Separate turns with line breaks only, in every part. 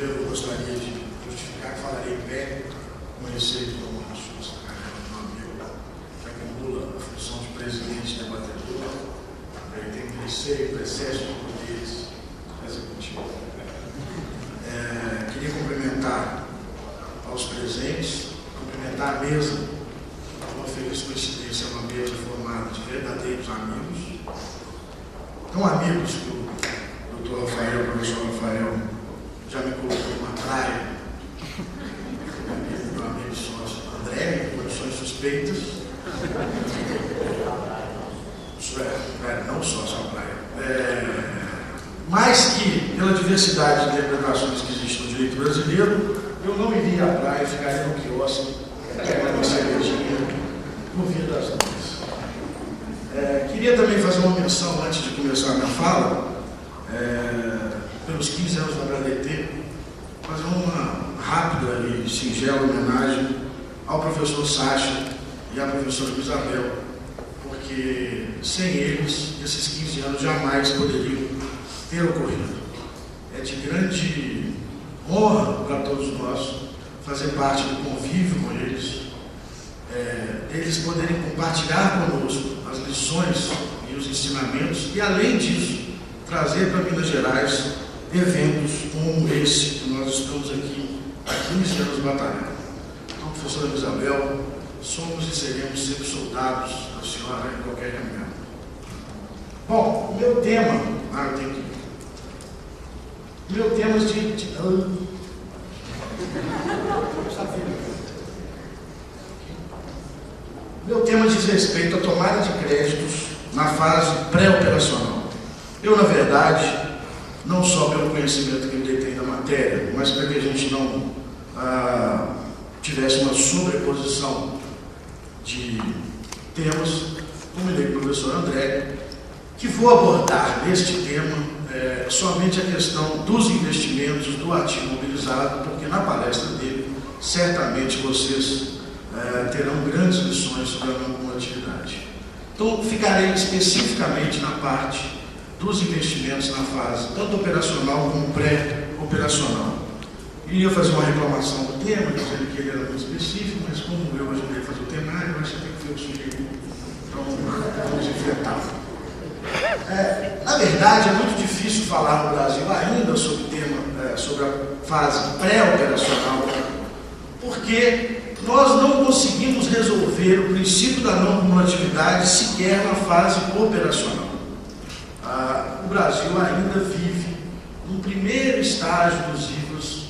Primeiro, eu gostaria de justificar que falarei em pé, com receio de tomar uma susto, meu amigo, que acumula a função de presidente debatedor, ele tem receio do excesso de poderes executivos. Queria cumprimentar aos presentes, cumprimentar a mesa, uma feliz coincidência, uma mesa formada de verdadeiros amigos, tão amigos que o doutor Rafael, o professor Rafael, já me colocou numa praia, meu amigo sócio André, em condições suspeitas, isso não sócio a praia, mas que, pela diversidade de interpretações que existe no direito brasileiro, eu não iria à praia, ficaria no quiosque, pegando uma cervejinha, no via das noites. Queria também fazer uma menção, antes de começar a minha fala, pelos 15 anos da HDT, fazer uma rápida e singela homenagem ao professor Sacha e à professora Isabel, porque sem eles, esses 15 anos jamais poderiam ter ocorrido. É de grande honra para todos nós fazer parte do convívio com eles, eles poderem compartilhar conosco as lições e os ensinamentos e, além disso, trazer para Minas Gerais eventos como esse que nós estamos aqui há 15 anos batalhando. Então, professora Isabel, somos e seremos sempre soldados da senhora em qualquer caminhada. Bom, o meu tema... eu tenho que ir. Meu tema Meu tema diz respeito à tomada de créditos na fase pré-operacional. Eu, na verdade, não só pelo conhecimento que eu detém da matéria, mas para que a gente não tivesse uma sobreposição de temas, combinei com o professor André, que vou abordar neste tema somente a questão dos investimentos do ativo mobilizado, porque na palestra dele, certamente vocês terão grandes lições sobre a não cumulatividade. Então, ficarei especificamente na parte dos investimentos na fase tanto operacional como pré-operacional. Iria fazer uma reclamação do tema, dizendo que ele era muito específico, mas como eu ajudei a fazer o temário, eu acho que tem que ver o sujeito. Então, vamos enfrentar. Na verdade, é muito difícil falar no Brasil ainda sobre o tema, sobre a fase pré-operacional, porque nós não conseguimos resolver o princípio da não cumulatividade sequer na fase operacional. O Brasil ainda vive no primeiro estágio dos IVAs.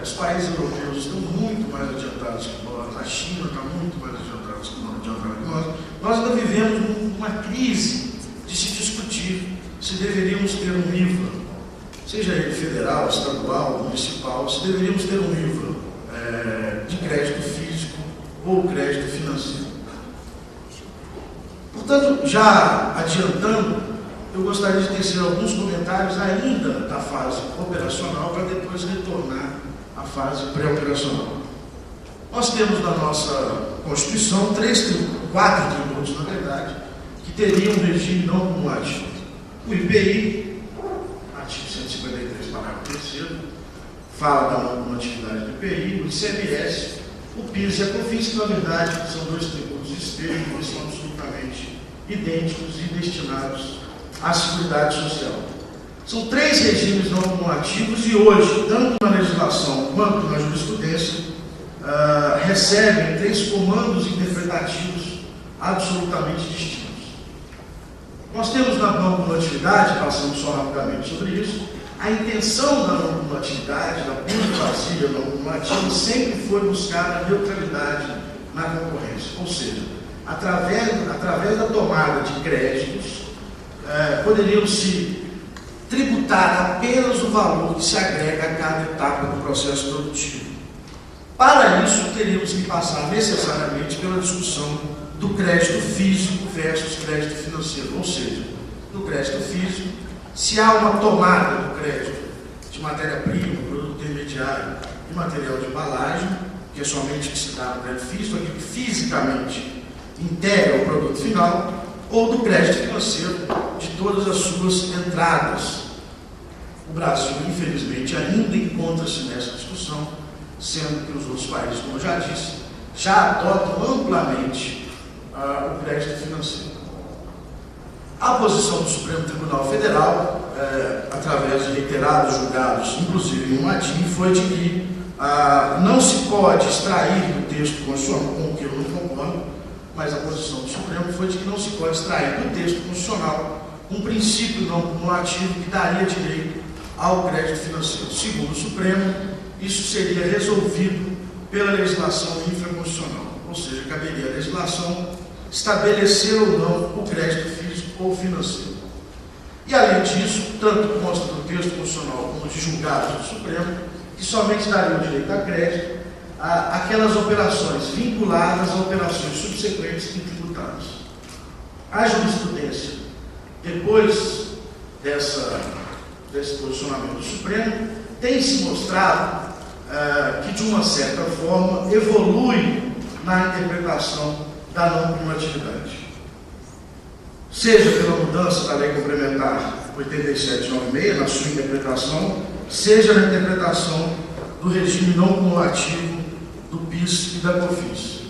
Os países europeus estão muito mais adiantados que nós, a China está muito mais adiantada que nós. Nós ainda vivemos uma crise de se discutir se deveríamos ter um IVA, seja ele federal, estadual, municipal, se deveríamos ter um IVA de crédito físico ou crédito financeiro. Portanto, já adiantando, eu gostaria de tecer alguns comentários ainda da fase operacional para depois retornar à fase pré-operacional. Nós temos na nossa Constituição 4 tributos, na verdade, que teriam um regime não cumulativo. O IPI, artigo 153, parágrafo 3º, fala da não cumulatividade do IPI, o ICMS, o PIS e a COFINS, que na verdade são dois tributos espelhos, que são absolutamente idênticos e destinados à Seguridade Social. São 3 regimes não cumulativos e hoje, tanto na legislação quanto na jurisprudência, recebem 3 comandos interpretativos absolutamente distintos. Nós temos na não cumulatividade, passando só rapidamente sobre isso, a intenção da não cumulatividade, da burocracia não cumulativa, sempre foi buscar a neutralidade na concorrência. Ou seja, através da tomada de créditos, poderiam se tributar apenas o valor que se agrega a cada etapa do processo produtivo. Para isso, teríamos que passar necessariamente pela discussão do crédito físico versus crédito financeiro. Ou seja, no crédito físico, se há uma tomada do crédito de matéria-prima, produto intermediário e material de embalagem, que é somente o que se dá no crédito físico, aquilo que fisicamente integra o produto final, ou do crédito financeiro de todas as suas entradas. O Brasil, infelizmente, ainda encontra-se nessa discussão, sendo que os outros países, como eu já disse, já adotam amplamente o crédito financeiro. A posição do Supremo Tribunal Federal, através de reiterados julgados, inclusive em Matim, foi de que não se pode extrair do texto constitucional, com o que eu não concordo, mas a posição do Supremo foi de que não se pode extrair do texto constitucional um princípio não cumulativo que daria direito ao crédito financeiro. Segundo o Supremo, isso seria resolvido pela legislação infraconstitucional, ou seja, caberia à legislação estabelecer ou não o crédito físico ou financeiro. E, além disso, tanto consta do texto constitucional como de julgados do Supremo, que somente daria o direito a crédito àquelas operações vinculadas a operações subsequentes e tributadas. A jurisprudência, depois desse posicionamento do Supremo, tem se mostrado que, de uma certa forma, evolui na interpretação da não cumulatividade. Seja pela mudança da Lei Complementar 8796, na sua interpretação, seja na interpretação do regime não cumulativo do PIS e da COFINS.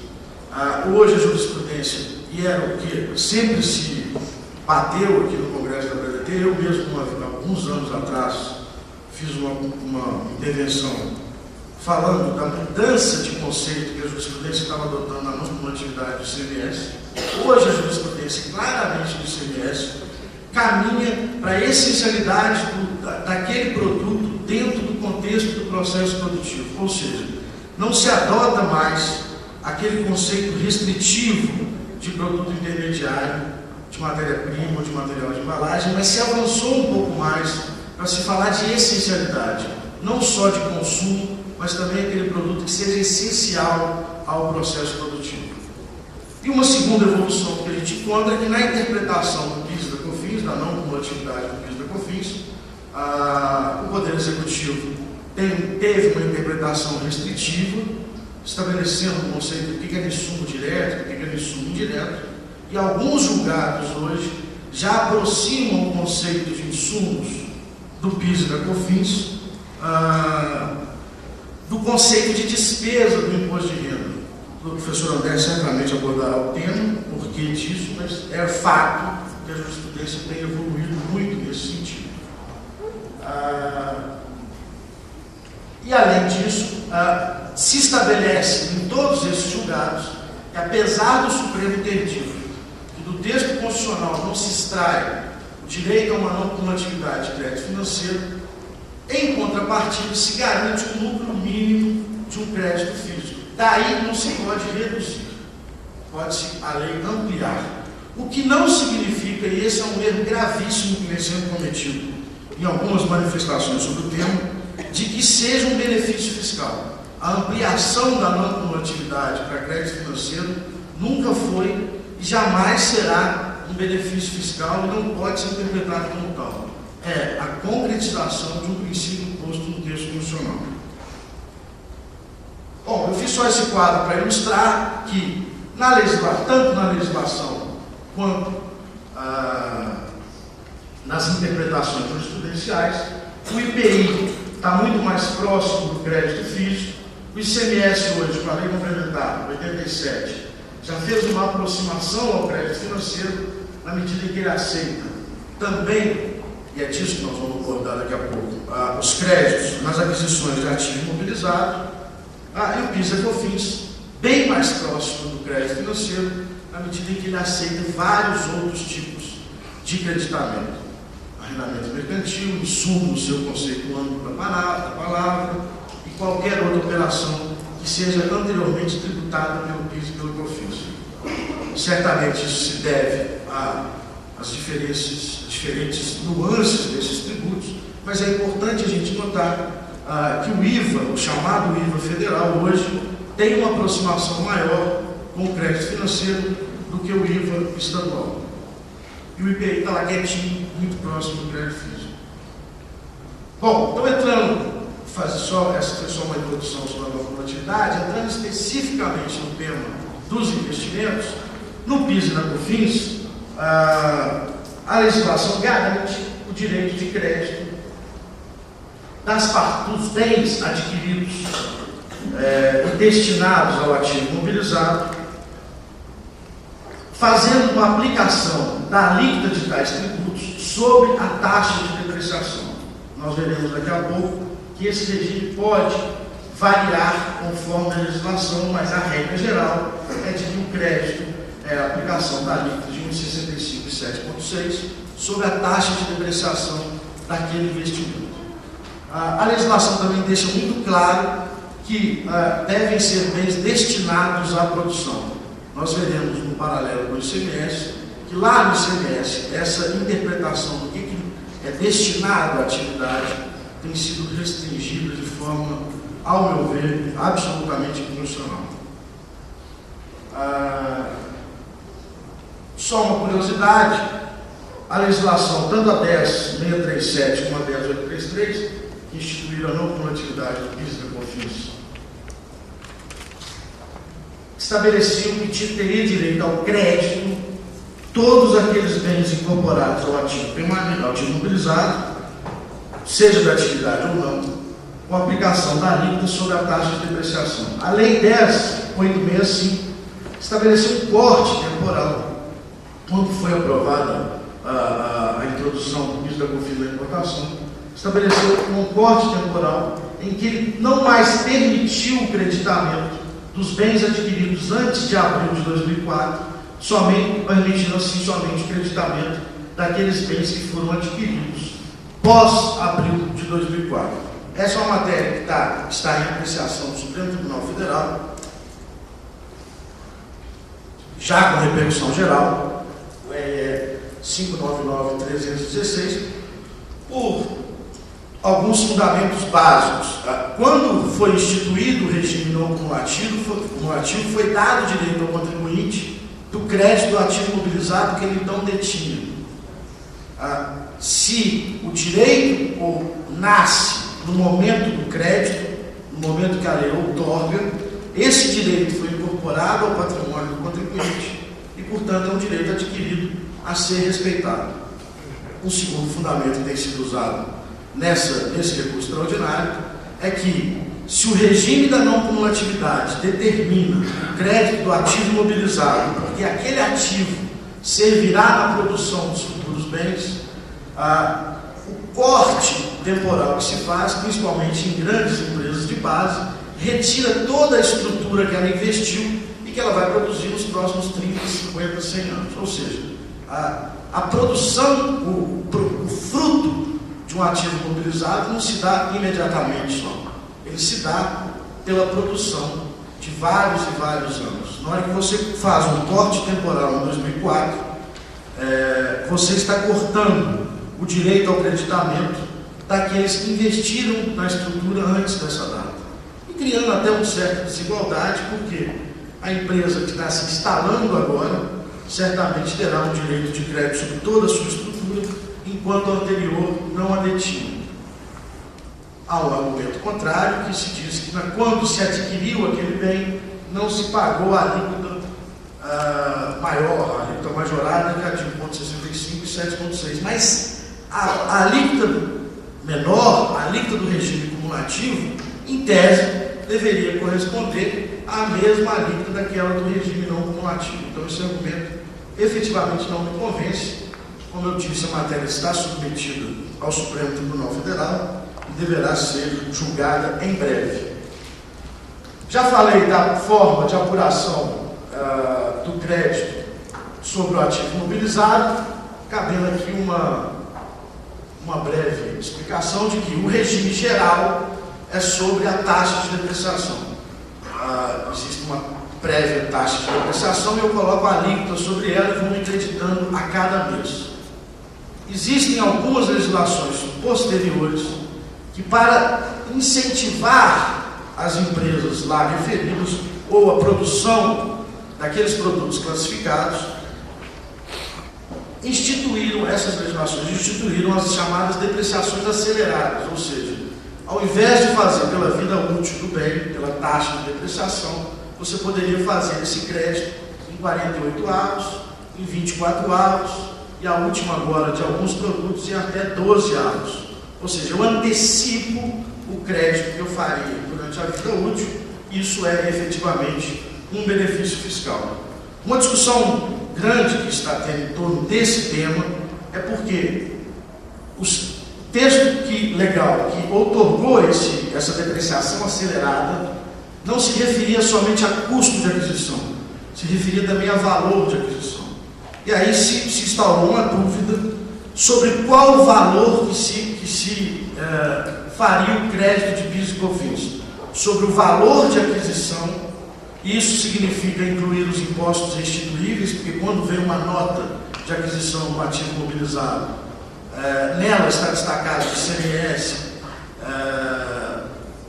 Hoje a jurisprudência, e era o que sempre se bateu aqui no Congresso da BDT, eu mesmo, alguns anos atrás, fiz uma intervenção falando da mudança de conceito que a jurisprudência estava adotando na não cumulatividade do ICMS. Hoje a jurisprudência, claramente do ICMS, caminha para a essencialidade daquele produto dentro do contexto do processo produtivo. Ou seja, não se adota mais aquele conceito restritivo de produto intermediário, de matéria-prima ou de material de embalagem, mas se avançou um pouco mais para se falar de essencialidade, não só de consumo, mas também aquele produto que seja essencial ao processo produtivo. E uma segunda evolução que a gente encontra é que na interpretação do PIS e da COFINS, da não cumulatividade do PIS e da COFINS, o Poder Executivo teve uma interpretação restritiva, estabelecendo o conceito do que é insumo direto, o que é insumo indireto, e alguns julgados hoje já aproximam o conceito de insumos do PIS e da COFINS do conceito de despesa do imposto de renda. O professor André certamente abordará o tema, o porquê disso, mas é fato que a jurisprudência tem evoluído muito nesse sentido. E, além disso, se estabelece em todos esses julgados que, apesar do Supremo ter dito que do texto constitucional não se extrai o direito a uma não cumulatividade de crédito financeiro, em contrapartida, se garante um lucro mínimo de um crédito físico. Daí não se pode reduzir, pode-se a lei ampliar. O que não significa, e esse é um erro gravíssimo que vem sendo cometido em algumas manifestações sobre o tema, de que seja um benefício fiscal. A ampliação da não cumulatividade para crédito financeiro nunca foi e jamais será um benefício fiscal e não pode ser interpretado como tal. É a concretização de um princípio posto no texto constitucional. Bom, eu fiz só esse quadro para ilustrar que, tanto na legislação quanto nas interpretações jurisprudenciais, o IPI está muito mais próximo do crédito físico. O ICMS hoje, com a Lei Complementar 87, já fez uma aproximação ao crédito financeiro na medida em que ele aceita também, e é disso que nós vamos abordar daqui a pouco, os créditos nas aquisições de ativos imobilizados, e o PIS e COFINS, bem mais próximo do crédito financeiro, na medida em que ele aceita vários outros tipos de creditamento. Arrendamento mercantil, insumo no seu conceito amplo da palavra, e qualquer outra operação que seja anteriormente tributada pelo PIS e pelo COFINS. Certamente isso se deve às diferentes nuances desses tributos, mas é importante a gente notar que o IVA, o chamado IVA federal, hoje tem uma aproximação maior com o crédito financeiro do que o IVA estadual. E o IPI está lá quietinho, muito próximo do crédito físico. Bom, então essa foi só uma introdução sobre a cumulatividade, entrando especificamente no tema dos investimentos, no PIS e na COFINS, a legislação garante o direito de crédito dos bens adquiridos e destinados ao ativo imobilizado, fazendo uma aplicação da alíquota de tais tributos sobre a taxa de depreciação. Nós veremos daqui a pouco que esse regime pode variar conforme a legislação, mas a regra geral é de que o crédito é a aplicação da alíquota de 1,65 e 7,6 sobre a taxa de depreciação daquele investimento. A legislação também deixa muito claro que devem ser bens destinados à produção. Nós veremos no paralelo com o ICMS, que lá no ICMS, essa interpretação do que é destinado à atividade tem sido restringida de forma, ao meu ver, absolutamente inconstitucional. Só uma curiosidade, a legislação, tanto a 10.637 como a 10.833, que instituíram a não cumulatividade do PIS e da COFINS, estabeleciam que teria direito ao crédito todos aqueles bens incorporados ao ativo permanente, ao ativo imobilizado, seja da atividade ou não, com a aplicação da alíquota sobre a taxa de depreciação. A Lei 10.865 estabeleceu um corte temporal. Quando foi aprovada a introdução do PIS da COFINS da importação, estabeleceu um corte temporal em que ele não mais permitiu o creditamento dos bens adquiridos antes de abril de 2004, permitindo assim somente o creditamento daqueles bens que foram adquiridos pós-abril de 2004. Essa é uma matéria que está em apreciação do Supremo Tribunal Federal, já com repercussão geral, 599-316, por alguns fundamentos básicos. Quando foi instituído o regime não cumulativo, foi dado o direito ao contribuinte do crédito do ativo imobilizado que ele então detinha. Se o direito nasce no momento do crédito, no momento que a lei outorga, esse direito foi incorporado ao patrimônio do contribuinte e, portanto, é um direito adquirido a ser respeitado. O segundo fundamento que tem sido usado nesse recurso extraordinário é que, se o regime da não cumulatividade determina o crédito do ativo imobilizado, porque aquele ativo servirá na produção dos futuros bens, o corte temporal que se faz, principalmente em grandes empresas de base, retira toda a estrutura que ela investiu e que ela vai produzir nos próximos 30, 50, 100 anos. Ou seja, a produção, o fruto de um ativo imobilizado não se dá imediatamente só. Ele se dá pela produção de vários e vários anos. Na hora que você faz um corte temporal em 2004, você está cortando o direito ao creditamento daqueles que investiram na estrutura antes dessa data. E criando até uma certa desigualdade, porque a empresa que está se instalando agora certamente terá um direito de crédito sobre toda a sua estrutura, enquanto a anterior não a detinha. Há um argumento contrário que se diz que quando se adquiriu aquele bem, não se pagou a alíquota maior, a alíquota majorada, que é de 1,65 e 7,6. Mas a alíquota menor, a alíquota do regime cumulativo, em tese, deveria corresponder à mesma alíquota daquela do regime não cumulativo. Então, esse argumento efetivamente não me convence. Como eu disse, a matéria está submetida ao Supremo Tribunal Federal e deverá ser julgada em breve. Já falei da forma de apuração do crédito sobre o ativo imobilizado, cabendo aqui uma breve explicação de que o regime geral é sobre a taxa de depreciação. Existe uma prévia taxa de depreciação e eu coloco a alíquota sobre ela e vou me creditando a cada mês. Existem algumas legislações posteriores que, para incentivar as empresas lá referidas ou a produção daqueles produtos classificados, essas legislações instituíram as chamadas depreciações aceleradas, ou seja, ao invés de fazer pela vida útil do bem, pela taxa de depreciação, você poderia fazer esse crédito em 48 avos, em 24 avos, e a última agora de alguns produtos em até 12 avos. Ou seja, eu antecipo o crédito que eu faria durante a vida útil. Isso é efetivamente um benefício fiscal. Uma discussão grande que está tendo em torno desse tema é porque o texto legal que outorgou essa depreciação acelerada não se referia somente a custo de aquisição, se referia também a valor de aquisição. E aí se instaurou uma dúvida sobre qual o valor que se faria o crédito de PIS e COFINS. Sobre o valor de aquisição, isso significa incluir os impostos restituíveis, porque quando vem uma nota de aquisição do ativo mobilizado, nela está destacado o ICMS,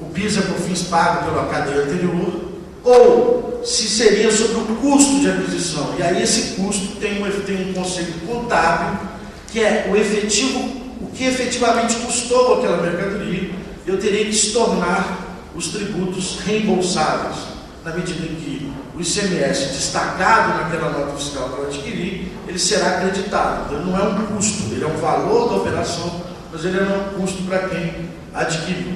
o PIS e COFINS pago pela cadeia anterior, ou se seria sobre o custo de aquisição. E aí esse custo tem um conceito contábil, que é o que efetivamente custou aquela mercadoria. Eu teria que se tornar os tributos reembolsáveis, na medida em que o ICMS destacado naquela nota fiscal que eu adquiri, ele será acreditado. Então, não é um custo, ele é um valor da operação, mas ele não é um custo para quem adquiriu.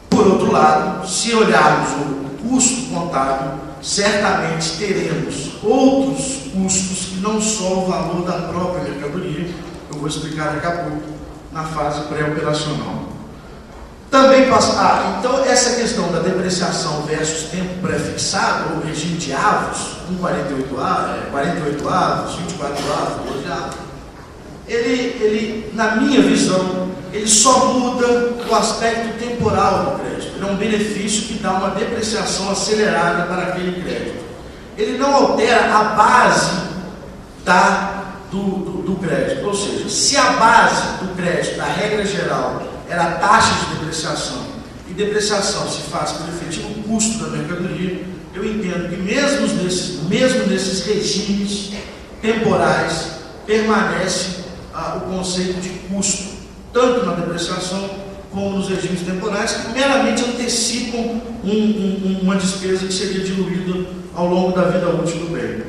Por outro lado, se olharmos o custo contábil, certamente teremos outros custos que não só o valor da própria mercadoria. Eu vou explicar daqui a pouco, na fase pré-operacional. Também então essa questão da depreciação versus tempo pré-fixado, ou regime de avos, 48 avos, 24 avos, 12 avos, ele, na minha visão, ele só muda o aspecto temporal do crédito. Ele é um benefício que dá uma depreciação acelerada para aquele crédito. Ele não altera a base do crédito. Ou seja, se a base do crédito, da regra geral, era a taxa de depreciação, e depreciação se faz pelo efetivo custo da mercadoria, eu entendo que mesmo nesses regimes temporais, permanece o conceito de custo, tanto na depreciação como nos regimes temporais, que meramente antecipam uma despesa que seria diluída ao longo da vida útil do bem.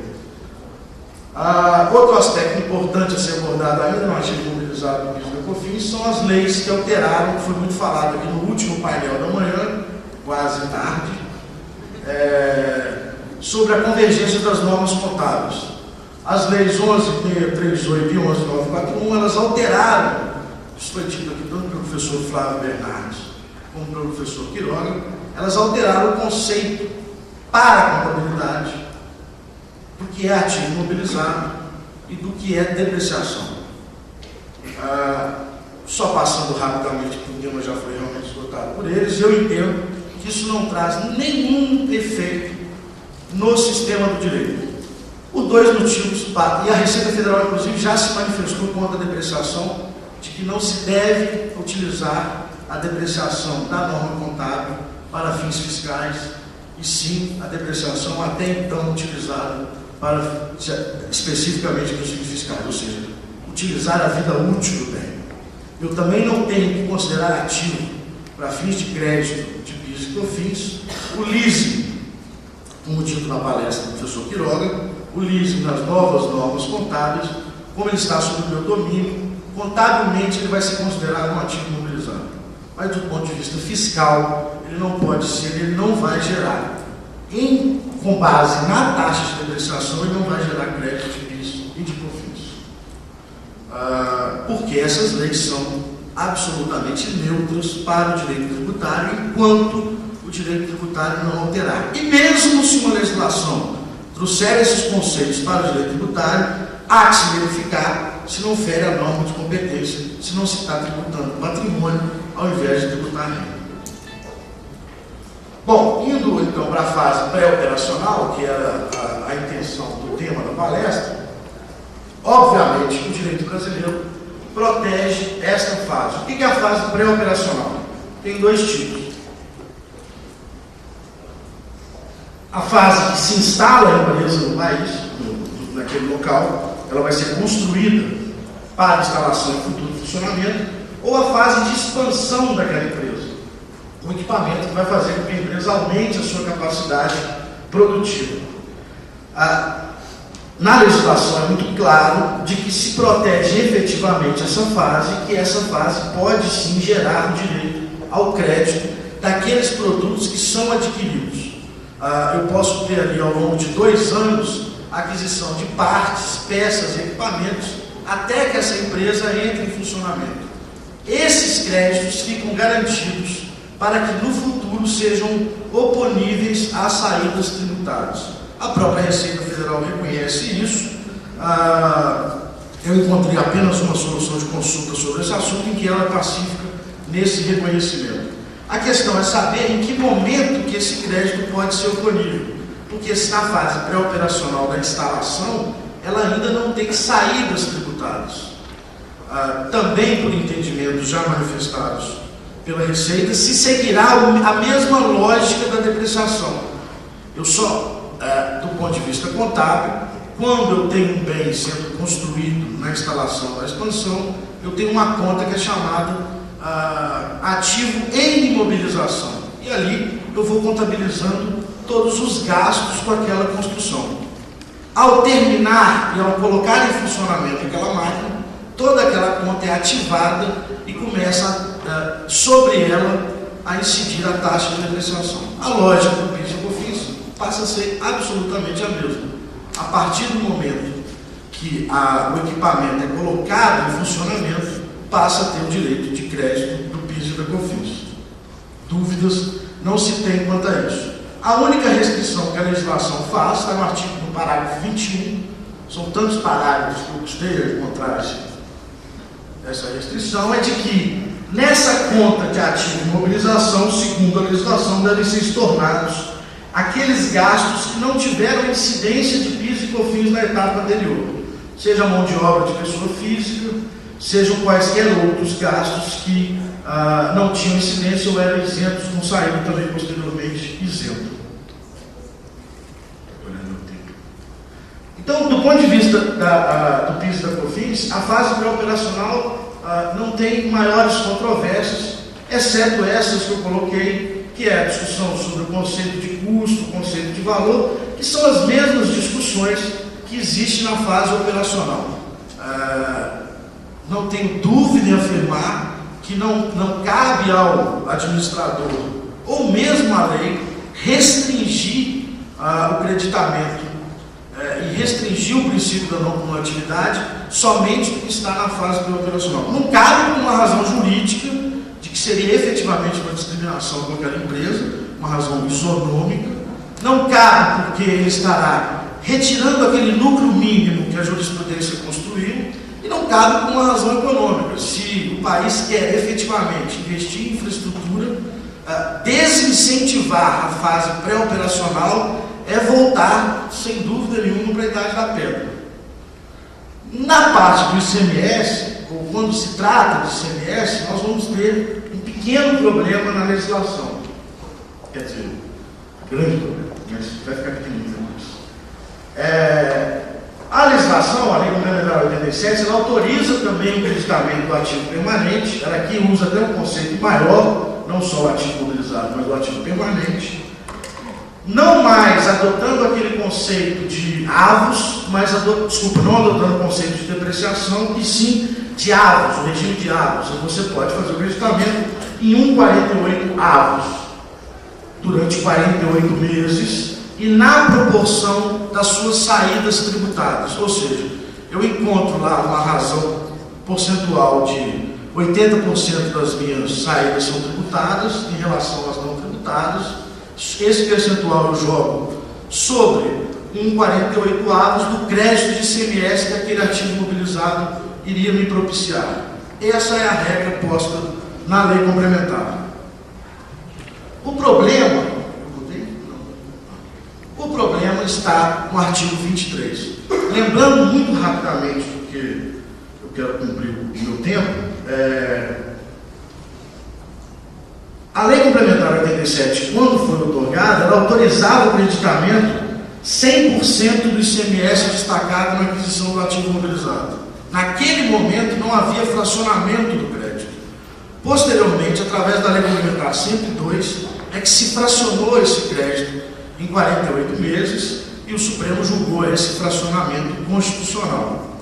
Outro aspecto importante a ser abordado ainda no ativo mobilizado do PIS e COFINS são as leis que alteraram, que foi muito falado aqui no último painel da manhã, quase tarde, sobre a convergência das normas contábeis. As leis 11.638 e 11.941, elas alteraram, isso foi dito aqui tanto pelo professor Flávio Bernardes como pelo professor Quiroga, elas alteraram o conceito para a contabilidade do que é ativo mobilizado e do que é depreciação. Só passando rapidamente, porque o tema já foi realmente esgotado por eles, eu entendo que isso não traz nenhum efeito no sistema do direito. Por dois motivos, e a Receita Federal, inclusive, já se manifestou contra a depreciação, de que não se deve utilizar a depreciação da norma contábil para fins fiscais, e sim a depreciação até então utilizada especificamente para os fins fiscais, ou seja, utilizar a vida útil do bem. Eu também não tenho que considerar ativo para fins de crédito de PIS e COFINS o leasing, como dito na palestra do professor Quiroga, o leasing nas novas normas contábeis, como ele está sob o meu domínio, contabilmente ele vai ser considerado um ativo mobilizado. Mas do ponto de vista fiscal, ele não pode ser, ele não vai gerar. Com base na taxa de depreciação, ele não vai gerar crédito de PIS e de COFINS. Porque essas leis são absolutamente neutras para o direito tributário, enquanto o direito tributário não alterar. E mesmo se uma legislação trouxer esses conceitos para o direito tributário, há que se verificar se não fere a norma de competência, se não se está tributando patrimônio ao invés de tributar renda. Bom, indo então para a fase pré-operacional, que era a intenção do tema da palestra, obviamente o direito brasileiro protege esta fase. O que é a fase pré-operacional? Tem dois tipos. A fase que se instala a empresa no país, naquele local, ela vai ser construída para instalação e futuro funcionamento, ou a fase de expansão daquela empresa, um equipamento que vai fazer com que a empresa aumente a sua capacidade produtiva. na legislação é muito claro de que se protege efetivamente essa fase, que essa fase pode sim gerar o direito ao crédito daqueles produtos que são adquiridos. Eu posso ter ali ao longo de 2 anos a aquisição de partes, peças e equipamentos até que essa empresa entre em funcionamento. Esses créditos ficam garantidos para que no futuro sejam oponíveis às saídas tributárias. A própria Receita Federal reconhece isso. Eu encontrei apenas uma solução de consulta sobre esse assunto em que ela é pacífica nesse reconhecimento. A questão é saber em que momento que esse crédito pode ser oponível, porque se na fase pré-operacional da instalação, ela ainda não tem saídas tributárias. Também por entendimentos já manifestados pela Receita, se seguirá a mesma lógica da depreciação. Eu só, do ponto de vista contábil, quando eu tenho um bem sendo construído na instalação da expansão, eu tenho uma conta que é chamada ativo em imobilização. E ali eu vou contabilizando todos os gastos com aquela construção. Ao terminar e ao colocar em funcionamento aquela máquina, toda aquela conta é ativada e começa sobre ela a incidir a taxa de depreciação. A lógica do PIS e COFINS passa a ser absolutamente a mesma. A partir do momento que o equipamento é colocado em funcionamento, passa a ter o direito de crédito do PIS e da COFINS. Dúvidas não se tem quanto a isso. A única restrição que a legislação faz, está no parágrafo 21, são tantos parágrafos que eu gostei de encontrar essa restrição, é de que nessa conta de ativo e imobilização, segundo a legislação, devem ser estornados aqueles gastos que não tiveram incidência de PIS e COFINS na etapa anterior, seja mão de obra de pessoa física, sejam quaisquer outros gastos que não tinham incidência ou eram isentos, não saíram também posteriormente isentos. Então, do ponto de vista do PIS e da COFINS, a fase pré-operacional não tem maiores controvérsias, exceto essas que eu coloquei, que é a discussão sobre o conceito de custo, o conceito de valor, que são as mesmas discussões que existem na fase operacional. Não tenho dúvida em afirmar que não cabe ao administrador, ou mesmo à lei, restringir o creditamento e restringir o princípio da não cumulatividade somente porque está na fase pré-operacional. Não cabe por uma razão jurídica de que seria efetivamente uma discriminação com aquela empresa, uma razão isonômica. Não cabe porque ele estará retirando aquele lucro mínimo que a jurisprudência construiu. E não cabe por uma razão econômica. Se o país quer efetivamente investir em infraestrutura, desincentivar a fase pré-operacional é voltar, sem dúvida nenhuma, para a idade da pedra. Na parte do ICMS, ou quando se trata de ICMS, nós vamos ter um pequeno problema na legislação. Quer dizer, grande problema, mas vai ficar pequenininho depois. A legislação, a Lei Complementar 87, ela autoriza também o creditamento do ativo permanente. Ela aqui usa até um conceito maior, não só o ativo mobilizado, mas o ativo permanente. Não mais adotando aquele conceito de avos, não adotando o conceito de depreciação, e sim de avos, o regime de avos. Você pode fazer o creditamento em 1,48 avos, durante 48 meses, e na proporção das suas saídas tributárias. Ou seja, eu encontro lá uma razão percentual de 80% das minhas saídas são tributadas em relação às não tributadas. Esse percentual eu jogo sobre 1,48 avos do crédito de ICMS que aquele ativo mobilizado iria me propiciar. Essa é a regra posta na lei complementar. O problema está no artigo 23. Lembrando muito rapidamente, porque eu quero cumprir o meu tempo, a Lei Complementar 87, quando foi otorgada, ela autorizava o creditamento 100% do ICMS destacado na aquisição do ativo mobilizado. Naquele momento não havia fracionamento do crédito. Posteriormente, através da Lei Complementar 102, é que se fracionou esse crédito em 48 meses e que o Supremo julgou esse fracionamento constitucional.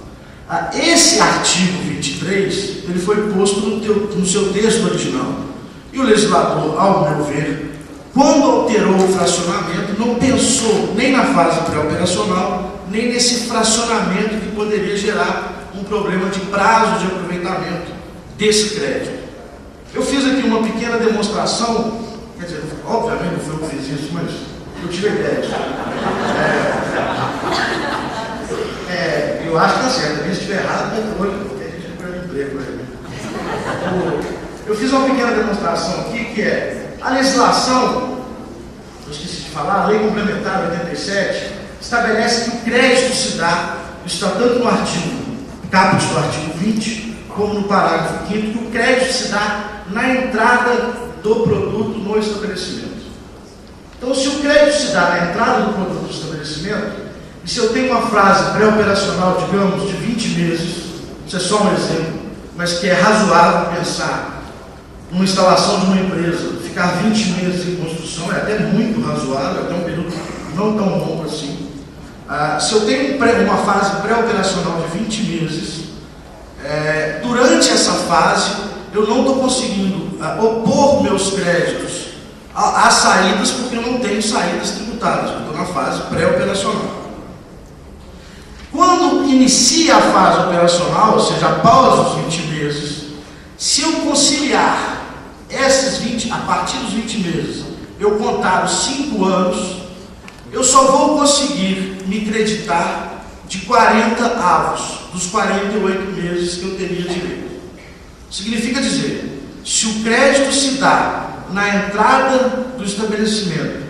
Esse artigo 23, ele foi posto no seu texto original. E o legislador, ao meu ver, quando alterou o fracionamento, não pensou nem na fase pré-operacional, nem nesse fracionamento que poderia gerar um problema de prazo de aproveitamento desse crédito. Eu fiz aqui uma pequena demonstração, quer dizer, obviamente não foi eu que fiz isso, mas eu tive a ideia disso. Eu acho que está certo, se estiver errado, vai ter outro, porque a gente perde emprego. Eu fiz uma pequena demonstração aqui, que é a legislação, eu esqueci de falar, a Lei Complementar 87, estabelece que o crédito se dá, isso está tanto no caput do artigo 20, como no parágrafo 5º, que o crédito se dá na entrada do produto no estabelecimento. Então, se o crédito se dá na entrada do produto no estabelecimento, e se eu tenho uma frase pré-operacional, digamos, de 20 meses, isso é só um exemplo, mas que é razoável pensar numa instalação de uma empresa, ficar 20 meses em construção, é até muito razoável, até um período não tão longo assim. Se eu tenho uma fase pré-operacional de 20 meses, durante essa fase, eu não estou conseguindo opor meus créditos às saídas, porque eu não tenho saídas tributadas, eu estou na fase pré-operacional. Quando inicia a fase operacional, ou seja, após os 20 meses, se eu conciliar a partir dos 20 meses, eu contar os 5 anos, eu só vou conseguir me creditar de 40 avos dos 48 meses que eu teria direito. Significa dizer, se o crédito se dá na entrada do estabelecimento,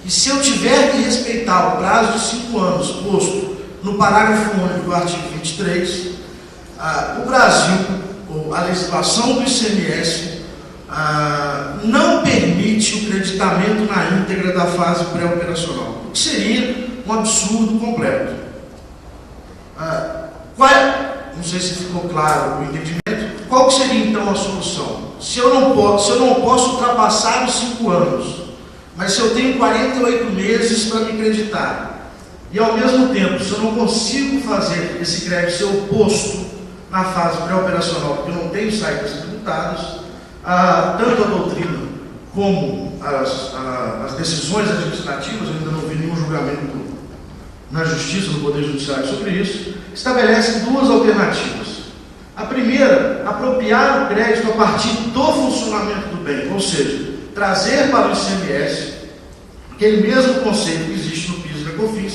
e se eu tiver que respeitar o prazo de 5 anos posto no parágrafo único do artigo 23, o Brasil, ou a legislação do ICMS, não permite o creditamento na íntegra da fase pré-operacional, o que seria um absurdo completo. Não sei se ficou claro o entendimento. Qual que seria então a solução? Se eu não posso ultrapassar os 5 anos, mas se eu tenho 48 meses para me creditar, e ao mesmo tempo, se eu não consigo fazer esse crédito ser oposto na fase pré-operacional, porque eu não tenho saídas tributadas, tanto a doutrina como as decisões administrativas, eu ainda não vi nenhum julgamento na Justiça, no Poder Judiciário sobre isso, estabelecem duas alternativas. A primeira, apropriar o crédito a partir do funcionamento do bem, ou seja, trazer para o ICMS aquele mesmo conceito que existe no PIS e na COFINS,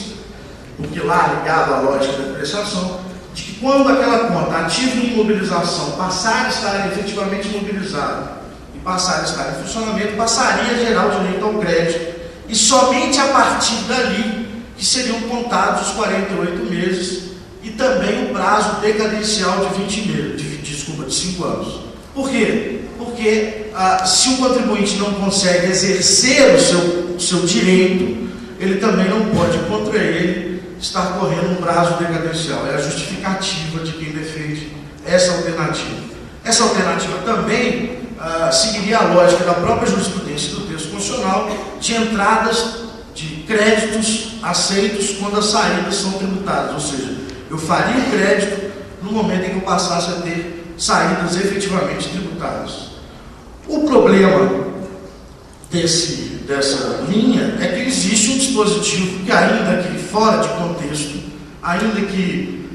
porque lá ligado à lógica da depreciação, de que quando aquela conta ativa em imobilização passar a estar efetivamente imobilizada e passar a estar em funcionamento, passaria a gerar o direito ao crédito, e somente a partir dali que seriam contados os 48 meses e também o prazo decadencial de 20 meses, de 5 anos. Por quê? Porque se o contribuinte não consegue exercer o seu direito, ele também não pode, contra ele, estar correndo um prazo decadencial. É a justificativa de quem defende essa alternativa. Essa alternativa também seguiria a lógica da própria jurisprudência do texto constitucional de entradas de créditos aceitos quando as saídas são tributadas, ou seja, eu faria o crédito no momento em que eu passasse a ter saídas efetivamente tributadas. O problema dessa linha é que existe um dispositivo que, ainda que fora de contexto, ainda que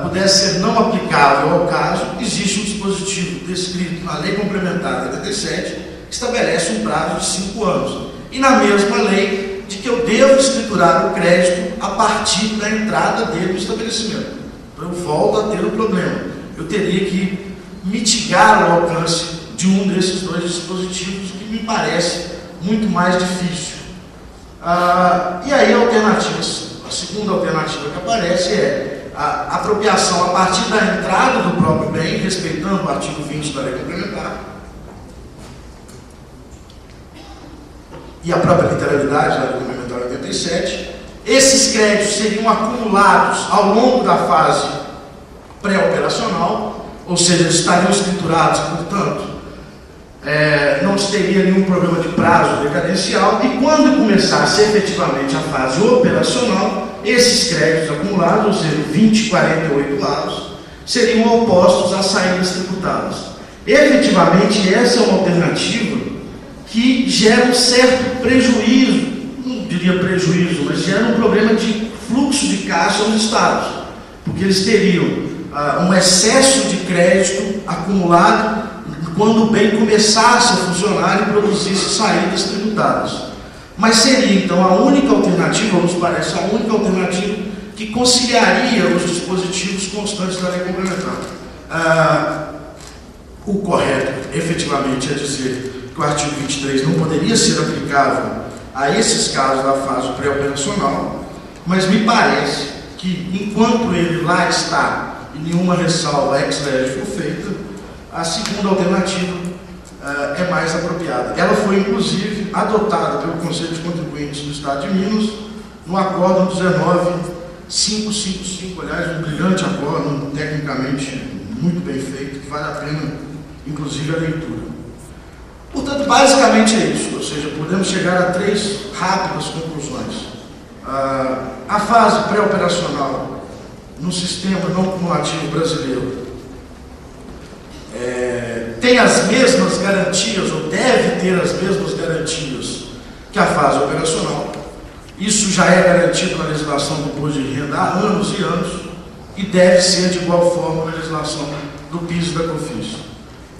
pudesse ser não aplicável ao caso, existe um dispositivo descrito na Lei Complementar 87 que estabelece um prazo de 5 anos. E na mesma lei, de que eu devo escriturar o crédito a partir da entrada dele no estabelecimento. Então eu volto a ter um problema. Eu teria que mitigar o alcance de um desses dois dispositivos, que me parece muito mais difícil. E aí a segunda alternativa que aparece é a apropriação a partir da entrada do próprio bem, respeitando o artigo 20 da Lei Complementar, e a própria literalidade da Lei Complementar 87, esses créditos seriam acumulados ao longo da fase pré-operacional, ou seja, estariam escriturados, portanto, não teria nenhum problema de prazo decadencial, e quando começasse efetivamente a fase operacional, esses créditos acumulados, ou seja, 20,48 avos, seriam opostos às saídas tributadas. Efetivamente, essa é uma alternativa que gera um certo prejuízo, não diria prejuízo, mas gera um problema de fluxo de caixa aos estados, porque eles teriam um excesso de crédito acumulado quando o bem começasse a funcionar e produzisse saídas tributadas. Mas seria, então, a única alternativa, nos parece, a única alternativa que conciliaria os dispositivos constantes da lei complementar. O correto, efetivamente, é dizer que o artigo 23 não poderia ser aplicável a esses casos da fase pré-operacional, mas me parece que, enquanto ele lá está e nenhuma ressalva ex-lege for feita, a segunda alternativa é mais apropriada. Ela foi, inclusive, adotada pelo Conselho de Contribuintes do Estado de Minas no Acórdão 19555, aliás, um brilhante acórdão, tecnicamente muito bem feito, que vale a pena, inclusive, a leitura. Portanto, basicamente é isso, ou seja, podemos chegar a 3 rápidas conclusões. A fase pré-operacional no sistema não cumulativo brasileiro tem as mesmas garantias, ou deve ter as mesmas garantias que a fase operacional. Isso já é garantido na legislação do imposto de renda há anos e anos, e deve ser de igual forma na legislação do PIS e da COFINS.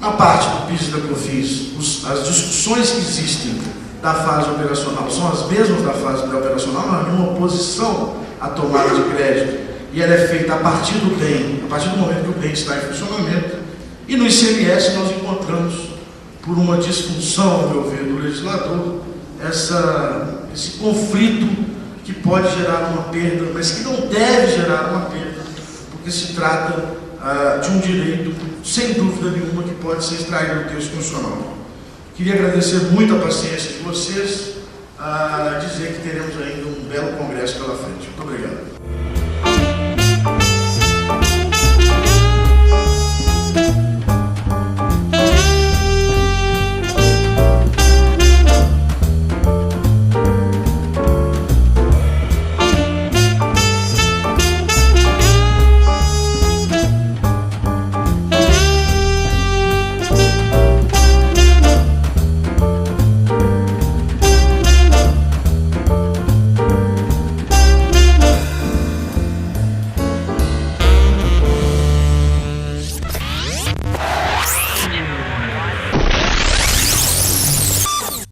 Na parte do PIS e da COFINS, as discussões que existem da fase operacional são as mesmas da fase pré-operacional, não há nenhuma oposição à tomada de crédito, e ela é feita a partir do bem, a partir do momento que o bem está em funcionamento. E no ICMS nós encontramos, por uma disfunção, ao meu ver, do legislador, esse conflito que pode gerar uma perda, mas que não deve gerar uma perda, porque se trata de um direito, sem dúvida nenhuma, que pode ser extraído do texto constitucional. Queria agradecer muito a paciência de vocês, dizer que teremos ainda um belo congresso pela frente. Muito obrigado.